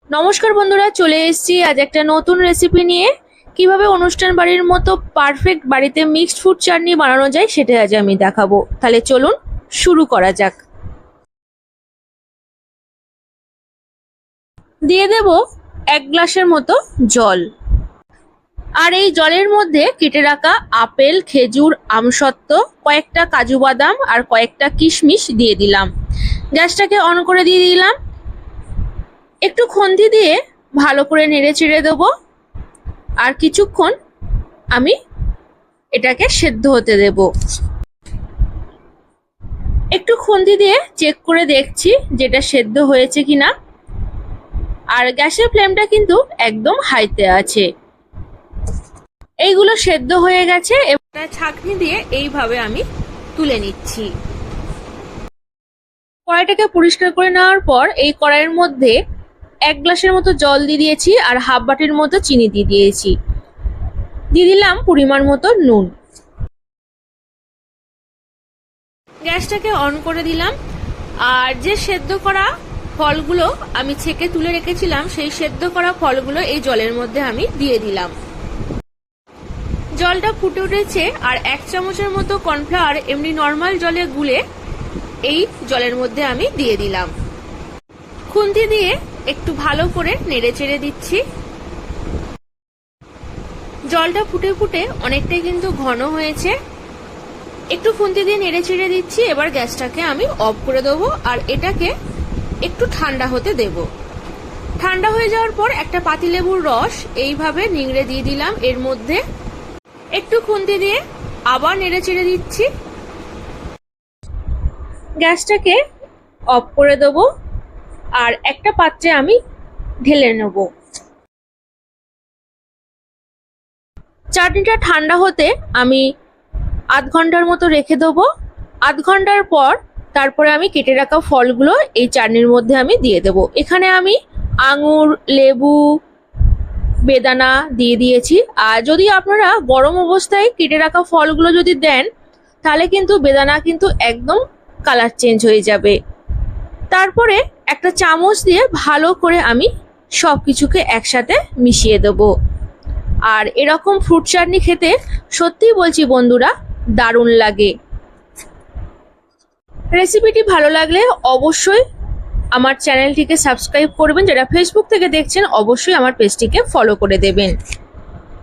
নমস্কার বন্ধুরা, চলে এসেছি আজ একটা নতুন রেসিপি নিয়ে। কিভাবে অনুষ্ঠান বাড়ির মতো পারফেক্ট বাড়িতে মিক্সড ফ্রুট চাটনি বানানো যায় সেটা আজ আমি দেখাবো। তাহলে চলুন শুরু করা যাক। দিয়ে দেব 1 গ্লাসের মতো জল, আর এই জলের মধ্যে কেটে রাখা আপেল, খেজুর, আমসত্ত্ব, কয়েকটা কাজু বাদাম আর কয়েকটা কিশমিশ দিয়ে দিলাম। গ্যাসটাকে অন করে দিয়ে দিলাম। একটু খুন্তি দিয়ে ভালো করে নেড়ে চেড়ে দেবো, আর কিছুক্ষণ আমি এটাকে সেদ্ধ হতে দেব। একটু খুন্তি দিয়ে চেক করে দেখছি যেটা সেদ্ধ হয়েছে কিনা। আর গ্যাসের ফ্লেমটা কিন্তু একদম হাইতে আছে। এইগুলো সেদ্ধ হয়ে গেছে। এবার ছাঁকনি দিয়ে এইভাবে আমি তুলে নিচ্ছি। কড়াইটাকে পরিষ্কার করে নেওয়ার পর এই কড়াইয়ের মধ্যে 1 গ্লাসের মতো জল দিয়ে দিয়েছি, আর হাফ বাটির মতো চিনি দিয়ে দিয়েছি। দিয়ে দিলাম পরিমাণ মতো নুন। গ্যাসটাকে অন করে দিলাম, আর যে সেদ্ধ করা ফলগুলো আমি ছেঁকে তুলে রেখেছিলাম সেই সেদ্ধ করা ফলগুলো এই জলের মধ্যে আমি দিয়ে দিলাম। জলটা ফুটে উঠেছে, আর 1 চামচের মতো কর্নফ্লাওয়ার এমনি নর্মাল জলে গুলে এই জলের মধ্যে আমি দিয়ে দিলাম। খুন্তি দিয়ে একটু ভালো করে নেড়ে চেড়ে দিচ্ছি। জলটা ফুটে ফুটে অনেকটাই কিন্তু ঘন হয়েছে। একটু খুন্তি দিয়ে নেড়ে চেড়ে দিচ্ছি। এবার গ্যাসটাকে আমি অফ করে দেবো, আর এটাকে একটু ঠান্ডা হতে দেব। ঠান্ডা হয়ে যাওয়ার পর একটা পাতিলেবুর রস এইভাবে নিংড়ে দিয়ে দিলাম এর মধ্যে। একটু খুন্তি দিয়ে আবার নেড়ে চেড়ে দিচ্ছি। গ্যাসটাকে অফ করে দেব, আর একটা পাত্রে আমি ঢেলে নেব। চাটনিটা ঠান্ডা হতে আমি আধ ঘন্টার মতো রেখে দেবো। আধ ঘন্টার পর তারপরে আমি কেটে রাখা ফলগুলো এই চাটনির মধ্যে আমি দিয়ে দেব। এখানে আমি আঙুর, লেবু, বেদানা দিয়ে দিয়েছি। আর যদি আপনারা গরম অবস্থায় কেটে রাখা ফলগুলো যদি দেন তাহলে কিন্তু বেদানা কিন্তু একদম কালার চেঞ্জ হয়ে যাবে। তারপরে একটা চামচ দিয়ে ভালো করে আমি সব কিছুকে একসাথে মিশিয়ে দেব। আর এরকম ফ্রুট চাটনি খেতে সত্যিই বলছি বন্ধুরা দারুণ লাগে। রেসিপিটি ভালো লাগলে অবশ্যই আমার চ্যানেলটিকে সাবস্ক্রাইব করবেন। যারা ফেসবুক থেকে দেখছেন অবশ্যই আমার পেজটিকে ফলো করে দেবেন।